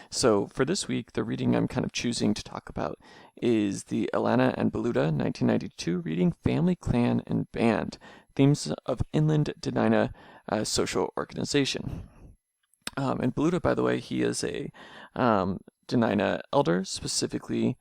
So for this week, the reading I'm kind of choosing to talk about is the Alana and Beluda 1992 reading Family, Clan, and Band, Themes of Inland Denina Social Organization. And Beluda, by the way, he is a Denina elder, specifically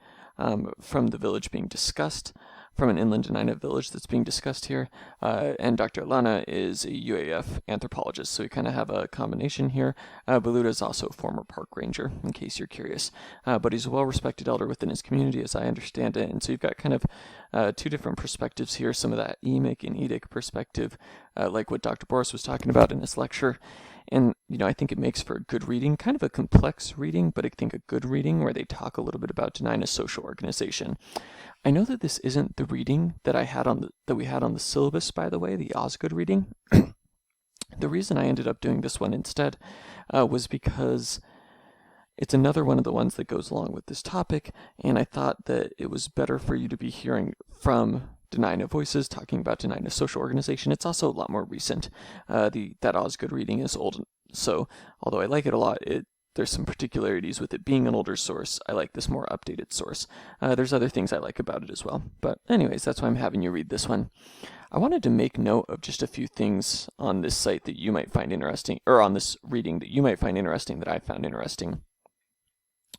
from the village being discussed, from an inland Denina village that's being discussed here. And Dr. Lana is a UAF anthropologist, so we kind of have a combination here. Beluda is also a former park ranger, in case you're curious. But he's a well-respected elder within his community, as I understand it. And so you've got kind of two different perspectives here, some of that emic and edic perspective, like what Dr. Boris was talking about in this lecture. And, I think it makes for a good reading, kind of a complex reading, but I think a good reading where they talk a little bit about Denina's social organization. I know that this isn't the reading that we had on the syllabus, by the way, the Osgood reading. The reason I ended up doing this one instead was because it's another one of the ones that goes along with this topic, and I thought that it was better for you to be hearing from Denina voices talking about Denina's social organization. It's also a lot more recent. That Osgood reading is old, so although I like it a lot, there's some particularities with it being an older source. I like this more updated source. There's other things I like about it as well. But anyways, that's why I'm having you read this one. I wanted to make note of just a few things on this site that you might find interesting, or on this reading that you might find interesting that I found interesting.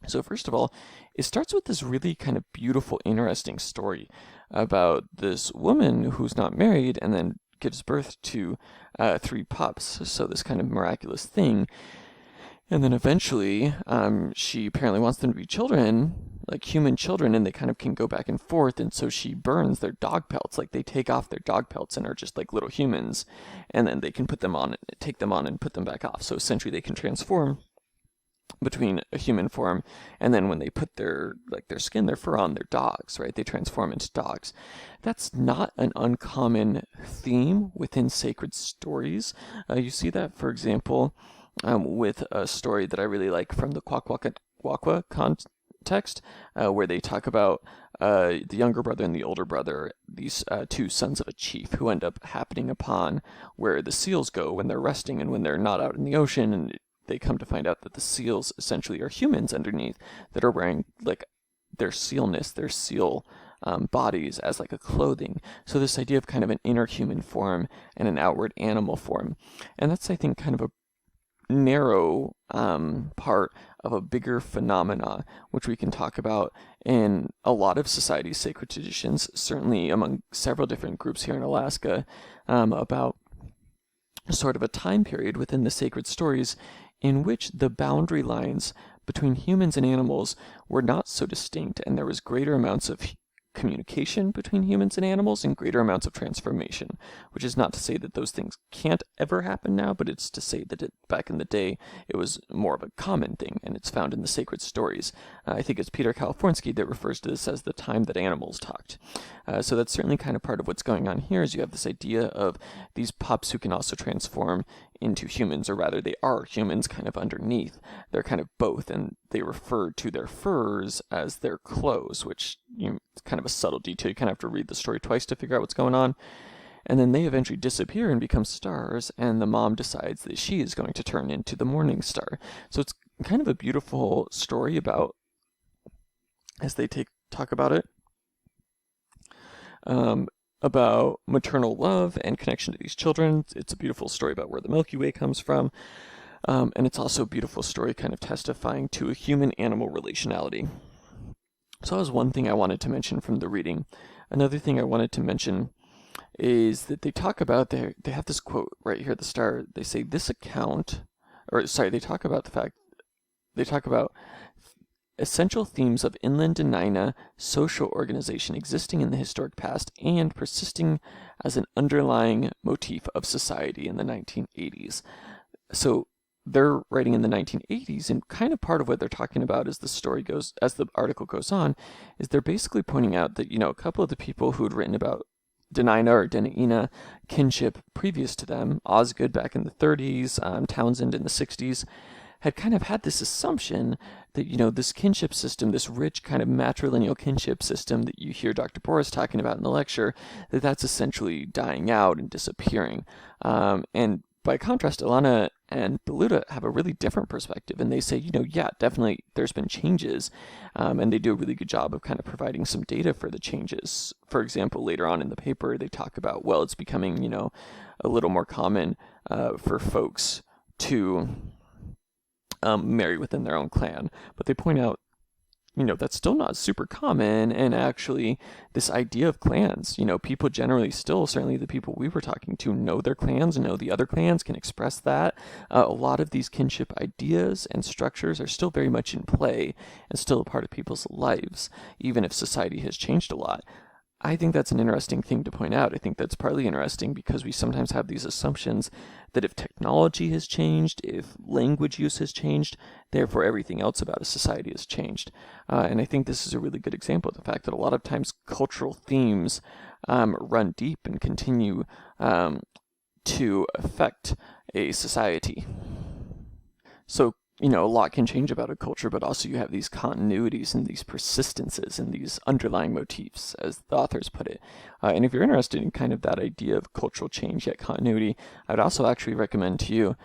So first of all, it starts with this really kind of beautiful, interesting story about this woman who's not married and then gives birth to 3 pups. So this kind of miraculous thing. And then eventually, she apparently wants them to be children, like human children, and they kind of can go back and forth. And so she burns their dog pelts, like they take off their dog pelts and are just like little humans. And then they can put them on, take them on and put them back off. So essentially they can transform between a human form, and then when they put their skin, their fur on, their dogs, right? They transform into dogs. That's not an uncommon theme within sacred stories. You see that, for example, with a story that I really like from the Kwakwakwa context, where they talk about the younger brother and the older brother, these 2 sons of a chief who end up happening upon where the seals go when they're resting and when they're not out in the ocean, and they come to find out that the seals essentially are humans underneath that are wearing like their sealness, their seal bodies as like a clothing. So this idea of kind of an inner human form and an outward animal form. And that's, I think, kind of a narrow part of a bigger phenomena, which we can talk about in a lot of society's sacred traditions, certainly among several different groups here in Alaska, about sort of a time period within the sacred stories in which the boundary lines between humans and animals were not so distinct, and there was greater amounts of communication between humans and animals and greater amounts of transformation, which is not to say that those things can't ever happen now, but it's to say that back in the day it was more of a common thing, and it's found in the sacred stories. I think it's Peter Kalifornsky that refers to this as the time that animals talked. So that's certainly kind of part of what's going on here, is you have this idea of these pups who can also transform into humans, or rather they are humans kind of underneath. They're kind of both, and they refer to their furs as their clothes, which it's kind of a subtle detail. You kind of have to read the story twice to figure out what's going on. And then they eventually disappear and become stars, and the mom decides that she is going to turn into the morning star. So it's kind of a beautiful story about, as they talk about it, about maternal love and connection to these children. It's a beautiful story about where the Milky Way comes from. And it's also a beautiful story kind of testifying to a human-animal relationality. So that was one thing I wanted to mention from the reading. Another thing I wanted to mention is that they talk about, they have this quote right here at the start. They say they talk about essential themes of inland Denina social organization existing in the historic past and persisting as an underlying motif of society in the 1980s. So they're writing in the 1980s, and kind of part of what they're talking about as the article goes on, is they're basically pointing out that, a couple of the people who had written about Denina or Dena'ina kinship previous to them, Osgood back in the 30s, Townsend in the 60s, had kind of had this assumption that, this kinship system, this rich kind of matrilineal kinship system that you hear Dr. Boris talking about in the lecture, that's essentially dying out and disappearing. And by contrast, Alana and Beluda have a really different perspective, and they say, yeah, definitely there's been changes, and they do a really good job of kind of providing some data for the changes. For example, later on in the paper, they talk about, well, it's becoming, a little more common for folks to marry within their own clan, but they point out, that's still not super common. And actually, this idea of clans, people generally still, certainly the people we were talking to, know their clans, know the other clans, can express that. A lot of these kinship ideas and structures are still very much in play and still a part of people's lives, even if society has changed a lot. I think that's an interesting thing to point out. I think that's partly interesting because we sometimes have these assumptions that if technology has changed, if language use has changed, therefore everything else about a society has changed. And I think this is a really good example of the fact that a lot of times cultural themes run deep and continue to affect a society. So, a lot can change about a culture, but also you have these continuities and these persistences and these underlying motifs, as the authors put it. And if you're interested in kind of that idea of cultural change yet continuity, I would also actually recommend to you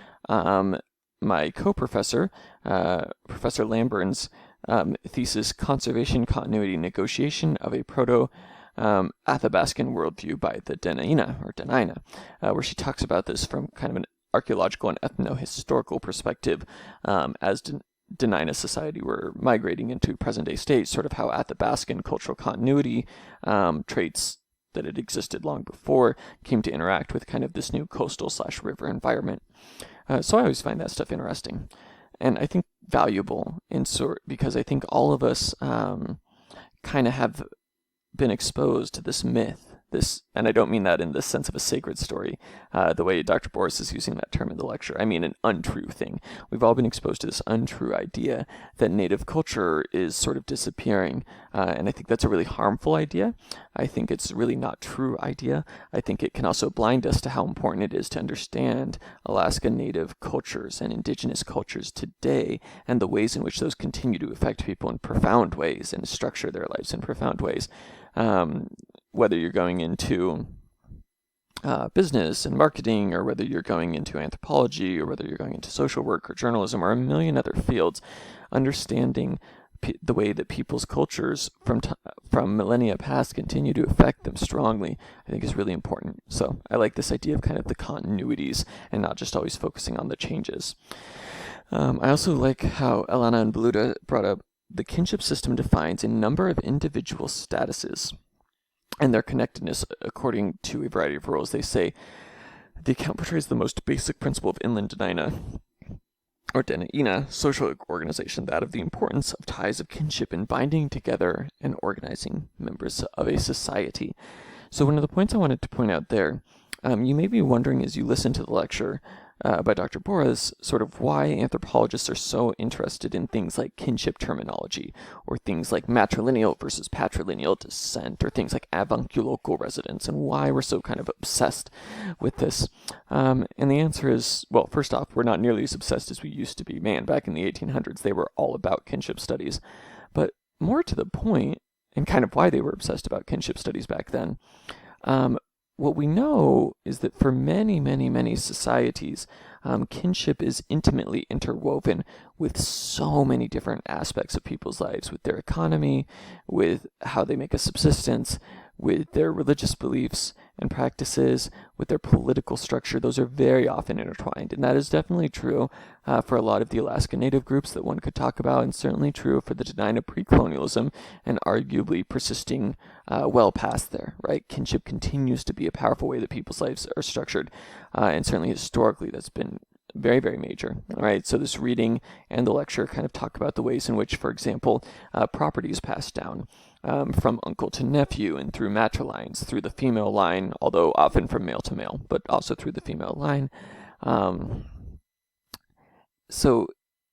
my co-professor, Professor Lambern's thesis, Conservation, Continuity, Negotiation of a Proto-Athabascan Worldview by the Dena'ina, where she talks about this from kind of an archaeological and ethno-historical perspective as Dena'ina society were migrating into present-day state, sort of how Athabascan cultural continuity traits that had existed long before came to interact with kind of this new coastal/river environment. So I always find that stuff interesting, and I think valuable because I think all of us kind of have been exposed to this myth. And I don't mean that in the sense of a sacred story, the way Dr. Boris is using that term in the lecture. I mean an untrue thing. We've all been exposed to this untrue idea that native culture is sort of disappearing, and I think that's a really harmful idea. I think it's a really not true idea. I think it can also blind us to how important it is to understand Alaska Native cultures and indigenous cultures today, and the ways in which those continue to affect people in profound ways and structure their lives in profound ways. Whether you're going into business and marketing, or whether you're going into anthropology, or whether you're going into social work or journalism, or a million other fields, understanding the way that people's cultures from millennia past continue to affect them strongly, I think is really important. So I like this idea of kind of the continuities and not just always focusing on the changes. I also like how Elana and Beluda brought up the kinship system defines a number of individual statuses and their connectedness according to a variety of roles. They say the account portrays the most basic principle of inland Dena'ina social organization, that of the importance of ties of kinship in binding together and organizing members of a society. So one of the points I wanted to point out there, you may be wondering as you listen to the lecture by Dr. Boris, sort of why anthropologists are so interested in things like kinship terminology, or things like matrilineal versus patrilineal descent, or things like avunculocal residence, and why we're so kind of obsessed with this. And the answer is, well, first off, we're not nearly as obsessed as we used to be. Man, back in the 1800s, they were all about kinship studies. But more to the point, and kind of why they were obsessed about kinship studies back then, what we know is that for many, many, many societies, kinship is intimately interwoven with so many different aspects of people's lives, with their economy, with how they make a subsistence, with their religious beliefs and practices, with their political structure. Those are very often intertwined, and that is definitely true for a lot of the Alaska Native groups that one could talk about, and certainly true for the Dena'ina pre-colonialism, and arguably persisting well past there, right? Kinship continues to be a powerful way that people's lives are structured, and certainly historically that's been very, very major. All right, so this reading and the lecture kind of talk about the ways in which, for example, property is passed down from uncle to nephew and through matrilines, through the female line, although often from male to male, but also through the female line.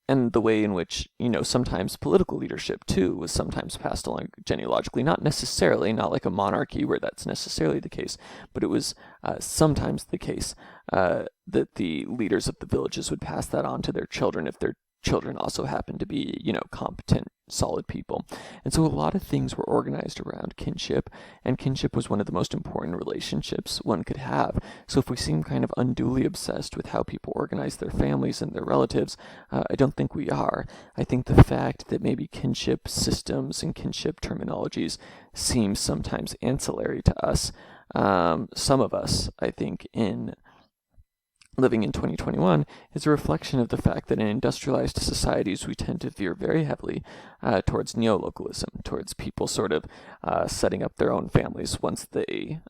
And the way in which, sometimes political leadership, too, was sometimes passed along genealogically. Not necessarily, not like a monarchy where that's necessarily the case, but it was sometimes the case that the leaders of the villages would pass that on to their children if their children also happen to be, competent, solid people. And so a lot of things were organized around kinship, and kinship was one of the most important relationships one could have. So if we seem kind of unduly obsessed with how people organize their families and their relatives, I don't think we are. I think the fact that maybe kinship systems and kinship terminologies seem sometimes ancillary to us, some of us, I think, in living in 2021 is a reflection of the fact that in industrialized societies we tend to veer very heavily towards neolocalism, towards people sort of setting up their own families once they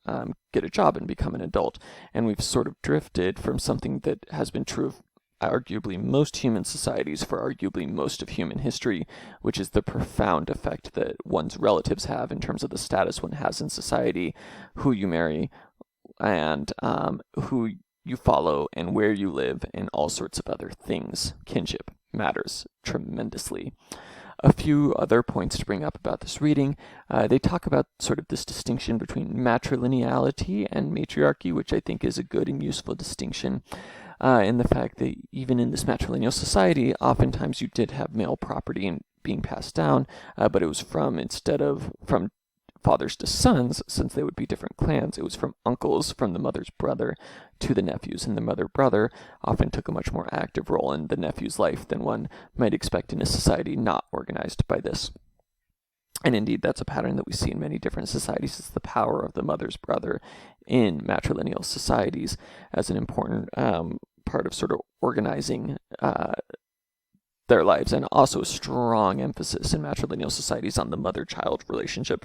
get a job and become an adult. And we've sort of drifted from something that has been true of arguably most human societies for arguably most of human history, which is the profound effect that one's relatives have in terms of the status one has in society, who you marry, and who you follow and where you live and all sorts of other things. Kinship matters tremendously. A few other points to bring up about this reading. They talk about sort of this distinction between matrilineality and matriarchy, which I think is a good and useful distinction, in the fact that even in this matrilineal society, oftentimes you did have male property and being passed down, but it was instead of from fathers to sons, since they would be different clans, it was from uncles, from the mother's brother to the nephews, and the mother-brother often took a much more active role in the nephew's life than one might expect in a society not organized by this. And indeed, that's a pattern that we see in many different societies. It's the power of the mother's brother in matrilineal societies as an important part of sort of organizing their lives, and also a strong emphasis in matrilineal societies on the mother-child relationship.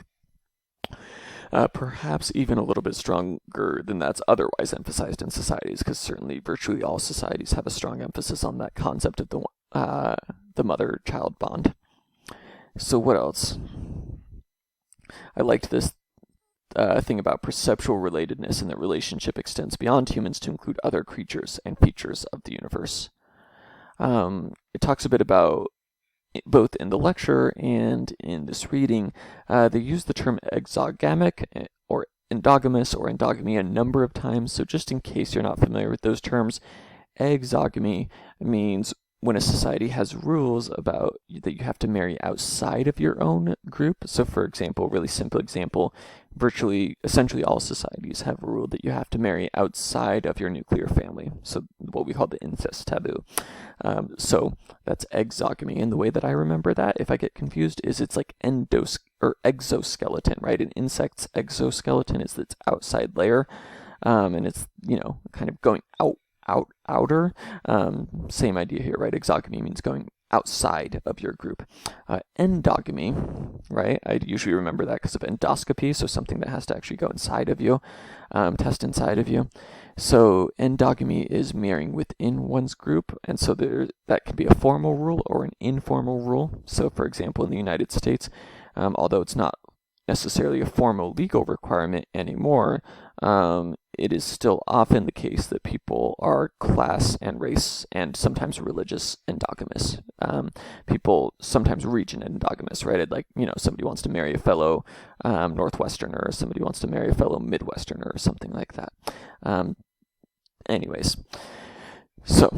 Perhaps even a little bit stronger than that's otherwise emphasized in societies, because certainly virtually all societies have a strong emphasis on that concept of the mother-child bond. So what else? I liked this thing about perceptual relatedness, and that relationship extends beyond humans to include other creatures and features of the universe. It talks a bit about, both in the lecture and in this reading, they use the term exogamic or endogamous or endogamy a number of times. So just in case you're not familiar with those terms, exogamy means when a society has rules about that you have to marry outside of your own group. So for example, really simple example, essentially all societies have a rule that you have to marry outside of your nuclear family. So what we call the incest taboo. So that's exogamy. And the way that I remember that, if I get confused, is it's like exoskeleton, right? An insect's exoskeleton is its outside layer. And it's, kind of going outer. Same idea here, right? Exogamy means going outside of your group. Endogamy, right? I usually remember that because of endoscopy, so something that has to actually go inside of you, test inside of you. So endogamy is marrying within one's group, and so that can be a formal rule or an informal rule. So for example, in the United States, although it's not necessarily a formal legal requirement anymore, it is still often the case that people are class and race and sometimes religious endogamous. People sometimes region endogamous, right? Like, somebody wants to marry a fellow Northwesterner, or somebody wants to marry a fellow Midwesterner, or something like that. Anyways, so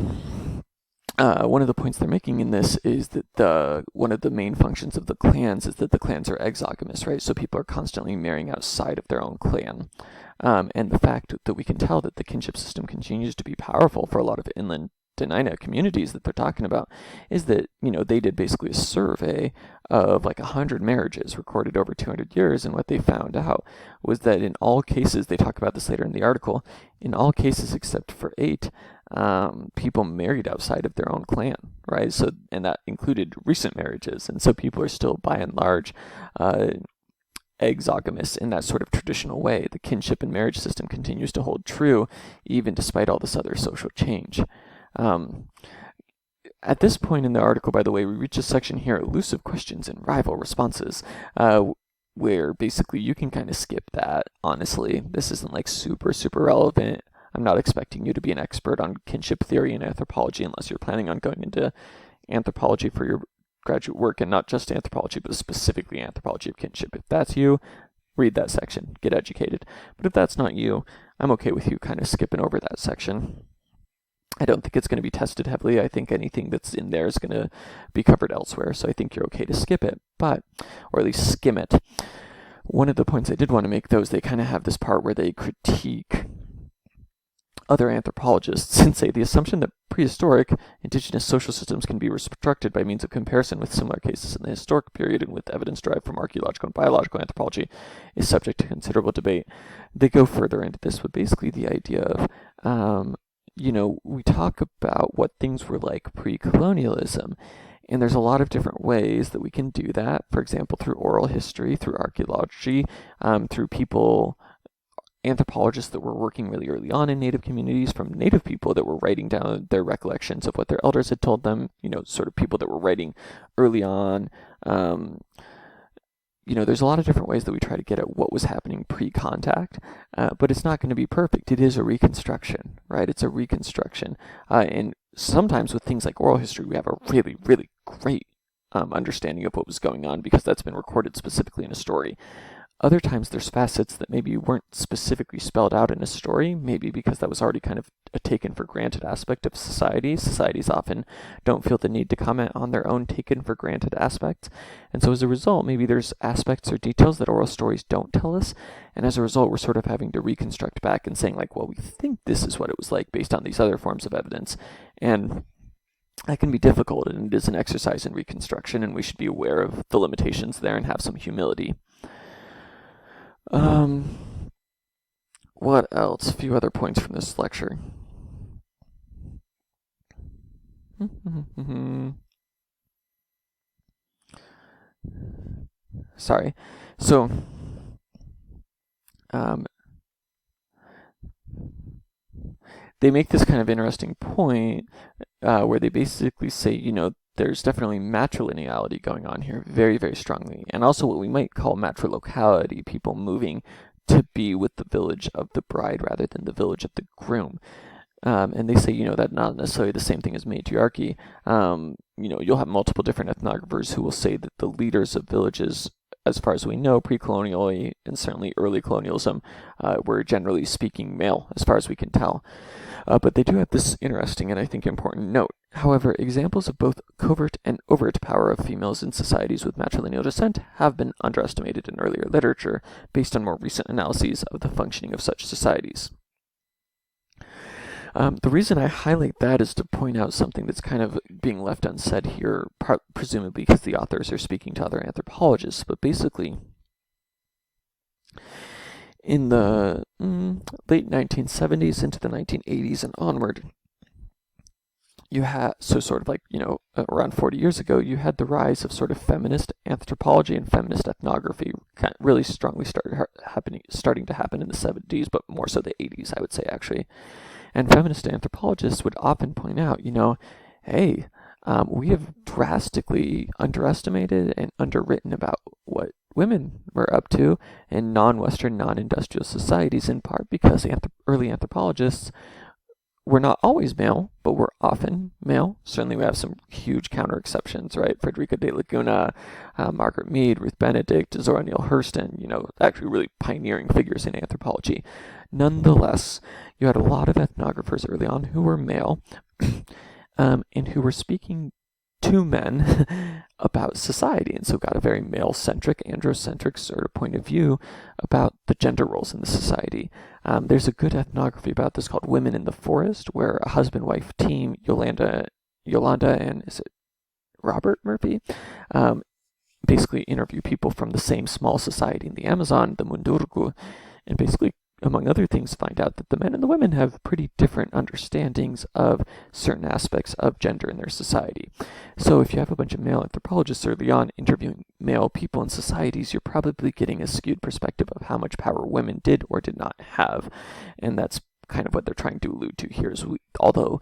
one of the points they're making in this is that one of the main functions of the clans is that the clans are exogamous, right? So people are constantly marrying outside of their own clan. And the fact that we can tell that the kinship system continues to be powerful for a lot of inland Denina communities that they're talking about is that, they did basically a survey of like 100 marriages recorded over 200 years, and what they found out was that in all cases, they talk about this later in the article, in all cases except for 8, people married outside of their own clan, right? So, and that included recent marriages, and so people are still by and large exogamous in that sort of traditional way. The kinship and marriage system continues to hold true even despite all this other social change. At this point in the article, by the way, we reach a section here, elusive questions and rival responses, where basically you can kind of skip that, honestly. This isn't like super relevant. I'm not expecting you to be an expert on kinship theory and anthropology unless you're planning on going into anthropology for your graduate work, and not just anthropology, but specifically anthropology of kinship. If that's you, read that section, get educated. But if that's not you, I'm okay with you kind of skipping over that section. I don't think it's going to be tested heavily. I think anything that's in there is going to be covered elsewhere, so I think you're okay to skip it, or at least skim it. One of the points I did want to make, though, is they kind of have this part where they critique other anthropologists and say the assumption that prehistoric indigenous social systems can be reconstructed by means of comparison with similar cases in the historic period and with evidence derived from archaeological and biological anthropology is subject to considerable debate. They go further into this with basically the idea of, we talk about what things were like pre-colonialism, and there's a lot of different ways that we can do that. For example, through oral history, through archaeology, through anthropologists that were working really early on in Native communities, from Native people that were writing down their recollections of what their elders had told them, sort of people that were writing early on. There's a lot of different ways that we try to get at what was happening pre-contact, but it's not going to be perfect. It is a reconstruction, right? It's a reconstruction. And sometimes with things like oral history, we have a really, really great understanding of what was going on because that's been recorded specifically in a story. Other times there's facets that maybe weren't specifically spelled out in a story, maybe because that was already kind of a taken for granted aspect of society. Societies often don't feel the need to comment on their own taken for granted aspects. And so as a result, maybe there's aspects or details that oral stories don't tell us. And as a result, we're sort of having to reconstruct back and saying like, well, we think this is what it was like based on these other forms of evidence. And that can be difficult, and it is an exercise in reconstruction, and we should be aware of the limitations there and have some humility. What else? A few other points from this lecture. Sorry. So, they make this kind of interesting point where they basically say, there's definitely matrilineality going on here very, very strongly. And also what we might call matrilocality, people moving to be with the village of the bride rather than the village of the groom. And they say, that's not necessarily the same thing as matriarchy. You'll have multiple different ethnographers who will say that the leaders of villages, as far as we know, pre-colonially and certainly early colonialism, were generally speaking male, as far as we can tell. But they do have this interesting and I think important note. However, examples of both covert and overt power of females in societies with matrilineal descent have been underestimated in earlier literature based on more recent analyses of the functioning of such societies. The reason I highlight that is to point out something that's kind of being left unsaid here, presumably because the authors are speaking to other anthropologists, but basically, in the late 1970s into the 1980s and onward, you had, around 40 years ago, you had the rise of sort of feminist anthropology and feminist ethnography really strongly starting to happen in the 70s, but more so the 80s, I would say, actually. And feminist anthropologists would often point out, hey, we have drastically underestimated and underwritten about what women were up to in non-Western, non-industrial societies, in part because early anthropologists were not always male, but were often male. Certainly we have some huge counter exceptions, right? Frederica de Laguna, Margaret Mead, Ruth Benedict, Zora Neale Hurston, actually really pioneering figures in anthropology. Nonetheless, you had a lot of ethnographers early on who were male and who were speaking to men about society, and so got a very male-centric, androcentric sort of point of view about the gender roles in the society. There's a good ethnography about this called Women in the Forest, where a husband-wife team, Yolanda and is it Robert Murphy, basically interview people from the same small society in the Amazon, the Mundurgu, and basically, among other things, find out that the men and the women have pretty different understandings of certain aspects of gender in their society. So if you have a bunch of male anthropologists early on interviewing male people in societies, you're probably getting a skewed perspective of how much power women did or did not have. And that's kind of what they're trying to allude to here. Is although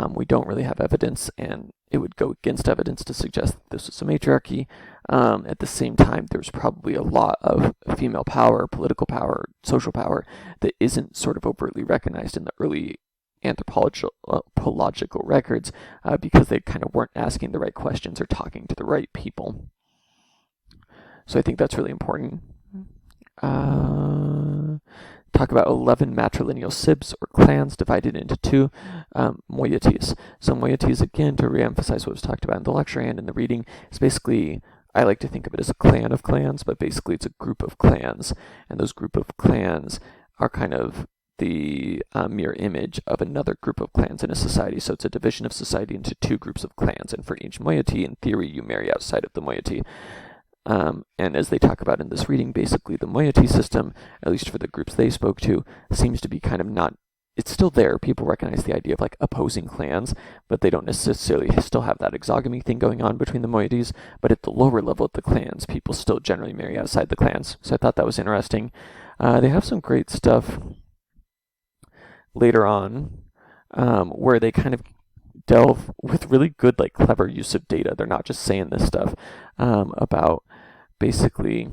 we don't really have evidence, and it would go against evidence to suggest that this was a matriarchy, at the same time, there's probably a lot of female power, political power, social power that isn't sort of overtly recognized in the early anthropological records because they kind of weren't asking the right questions or talking to the right people. So I think that's really important. talk about 11 matrilineal sibs or clans divided into two moieties. So moieties, again, to reemphasize what was talked about in the lecture and in the reading, is basically, I like to think of it as a clan of clans, but basically it's a group of clans, and those group of clans are kind of the mirror image of another group of clans in a society. So it's a division of society into two groups of clans, and for each moiety, in theory, you marry outside of the moiety. And as they talk about in this reading, basically the moiety system, at least for the groups they spoke to, seems to be kind of not, it's still there. People recognize the idea of like opposing clans, but they don't necessarily still have that exogamy thing going on between the moieties. But at the lower level of the clans, people still generally marry outside the clans. So I thought that was interesting. They have some great stuff later on, where they kind of delve with really good, like, clever use of data. They're not just saying this stuff about basically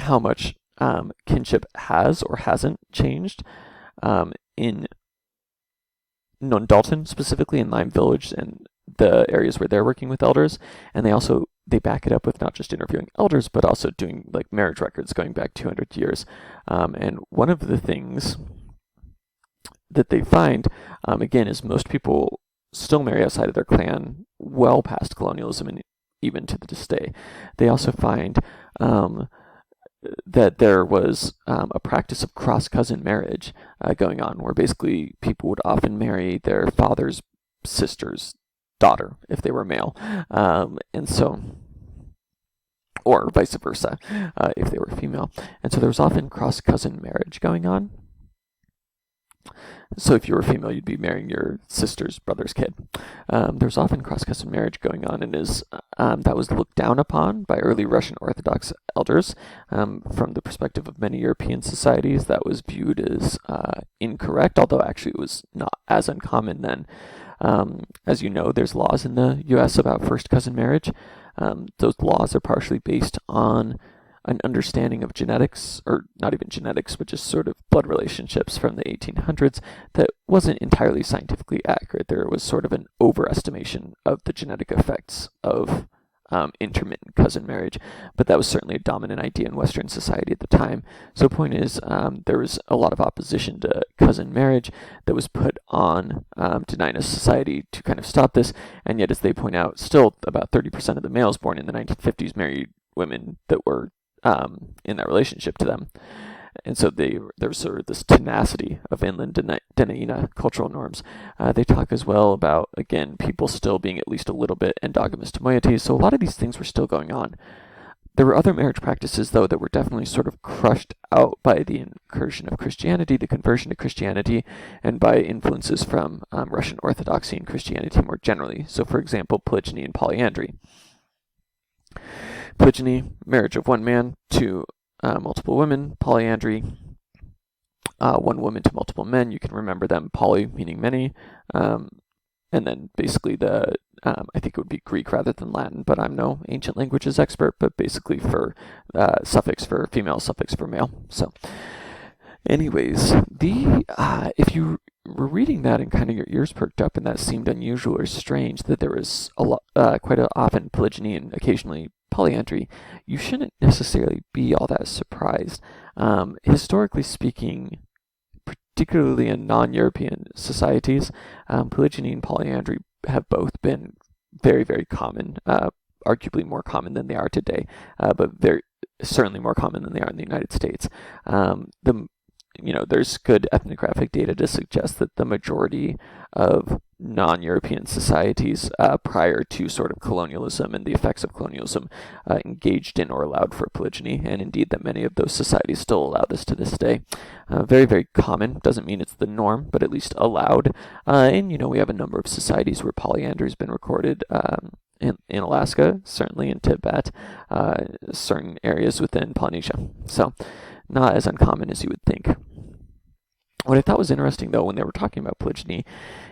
how much kinship has or hasn't changed in Non-Dalton, specifically in Lime Village and the areas where they're working with elders. And they back it up with not just interviewing elders, but also doing like marriage records going back 200 years. And one of the things that they find, again, is most people still marry outside of their clan well past colonialism and even to this day. They also find that there was a practice of cross-cousin marriage going on, where basically people would often marry their father's sister's daughter if they were male, and so, or vice versa if they were female. And so there was often cross-cousin marriage going on. So if you were female, you'd be marrying your sister's brother's kid. There's often cross-cousin marriage going on, and that was looked down upon by early Russian Orthodox elders. From the perspective of many European societies, that was viewed as incorrect, although actually it was not as uncommon then. As you know, there's laws in the U.S. about first cousin marriage. Those laws are partially based on an understanding of genetics, or not even genetics, but just sort of blood relationships from the 1800s that wasn't entirely scientifically accurate. There was sort of an overestimation of the genetic effects of intermittent cousin marriage, but that was certainly a dominant idea in Western society at the time. So the point is, there was a lot of opposition to cousin marriage that was put on Dena'ina society to kind of stop this, and yet, as they point out, still about 30% of the males born in the 1950s married women that were in that relationship to them. And so there was sort of this tenacity of inland Dena'ina cultural norms. They talk as well about, again, people still being at least a little bit endogamous to moieties. So a lot of these things were still going on. There were other marriage practices, though, that were definitely sort of crushed out by the incursion of Christianity, the conversion to Christianity, and by influences from Russian Orthodoxy and Christianity more generally. So, for example, polygyny and polyandry. Polygyny, marriage of one man to multiple women. Polyandry, one woman to multiple men. You can remember them, poly meaning many. And then basically I think it would be Greek rather than Latin, but I'm no ancient languages expert, but basically for suffix for female, suffix for male. So anyways, if you were reading that and kind of your ears perked up and that seemed unusual or strange, that there was quite often polygyny and occasionally polyandry, you shouldn't necessarily be all that surprised. Historically speaking, particularly in non-European societies, polygyny and polyandry have both been very, very common, arguably more common than they are today, but very certainly more common than they are in the United States. There's good ethnographic data to suggest that the majority of non-European societies prior to sort of colonialism and the effects of colonialism engaged in or allowed for polygyny, and indeed that many of those societies still allow this to this day. Very, very common. Doesn't mean it's the norm, but at least allowed. And we have a number of societies where polyandry has been recorded in Alaska, certainly in Tibet, certain areas within Polynesia. So not as uncommon as you would think. What I thought was interesting, though, when they were talking about polygyny,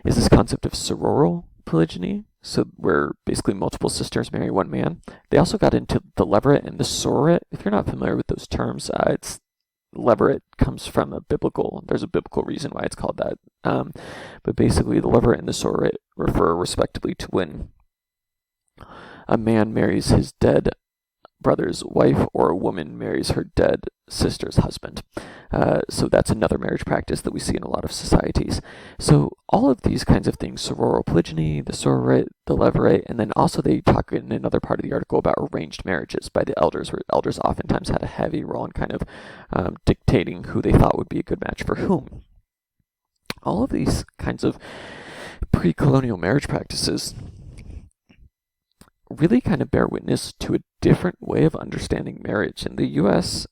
is this concept of sororal polygyny, so where basically multiple sisters marry one man. They also got into the levirate and the sororate. If you're not familiar with those terms, levirate comes from there's a biblical reason why it's called that. But basically, the levirate and the sororate refer respectively to when a man marries his dead brother's wife, or a woman marries her dead sister's husband. So that's another marriage practice that we see in a lot of societies. So all of these kinds of things, sororal polygyny, the sororate, the levirate, and then also they talk in another part of the article about arranged marriages by the elders, where elders oftentimes had a heavy role in kind of dictating who they thought would be a good match for whom. All of these kinds of pre-colonial marriage practices really kind of bear witness to a different way of understanding marriage. In the US,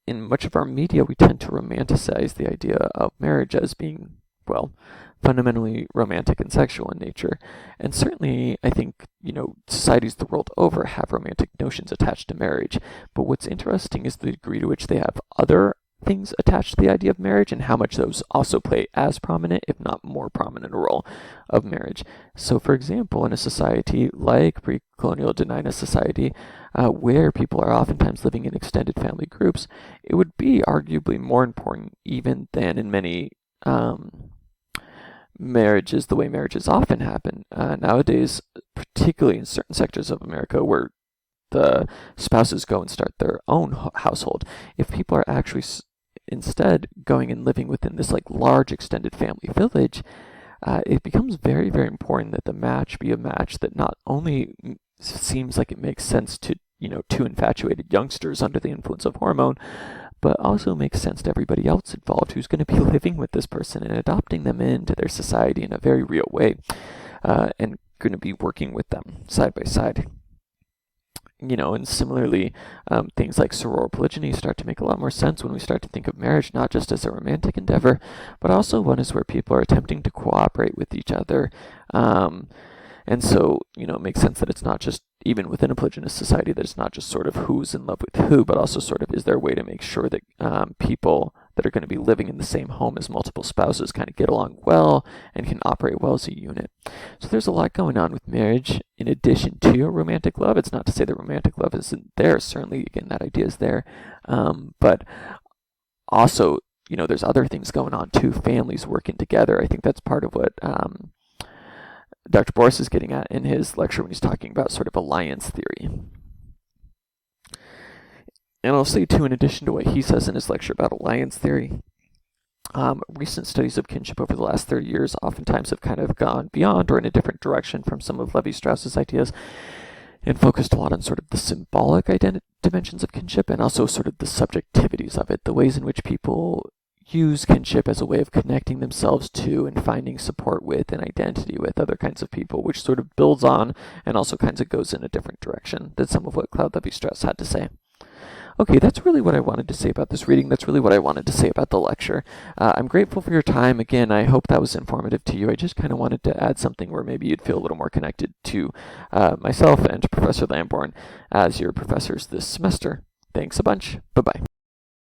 in much of our media, we tend to romanticize the idea of marriage as being, well, fundamentally romantic and sexual in nature. And certainly, I think, societies the world over have romantic notions attached to marriage. But what's interesting is the degree to which they have other things attached to the idea of marriage and how much those also play as prominent, if not more prominent, a role of marriage. So, for example, in a society like pre-colonial Dena'ina society, where people are oftentimes living in extended family groups, it would be arguably more important even than in many marriages, the way marriages often happen nowadays, particularly in certain sectors of America where the spouses go and start their own household. If people are actually instead going and living within this large extended family village, it becomes very, very important that the match be a match that not only seems like it makes sense to two infatuated youngsters under the influence of hormone, but also makes sense to everybody else involved who's going to be living with this person and adopting them into their society in a very real way, and going to be working with them side by side. And similarly, things like sororal polygyny start to make a lot more sense when we start to think of marriage not just as a romantic endeavor, but also one is where people are attempting to cooperate with each other. And so, it makes sense that it's not just, even within a polygynous society, that it's not just sort of who's in love with who, but also sort of is there a way to make sure that people that are going to be living in the same home as multiple spouses kind of get along well and can operate well as a unit. So there's a lot going on with marriage in addition to romantic love. It's not to say that romantic love isn't there. Certainly, again, that idea is there. But also, there's other things going on too. Families working together. I think that's part of what Dr. Boris is getting at in his lecture when he's talking about sort of alliance theory. And I'll say too, in addition to what he says in his lecture about alliance theory, recent studies of kinship over the last 30 years oftentimes have kind of gone beyond or in a different direction from some of Levi-Strauss's ideas and focused a lot on sort of the symbolic dimensions of kinship and also sort of the subjectivities of it, the ways in which people use kinship as a way of connecting themselves to and finding support with and identity with other kinds of people, which sort of builds on and also kinds of goes in a different direction than some of what Claude Levi-Strauss had to say. Okay, that's really what I wanted to say about this reading. That's really what I wanted to say about the lecture. I'm grateful for your time. Again, I hope that was informative to you. I just kind of wanted to add something where maybe you'd feel a little more connected to myself and to Professor Lambourne as your professors this semester. Thanks a bunch. Bye-bye.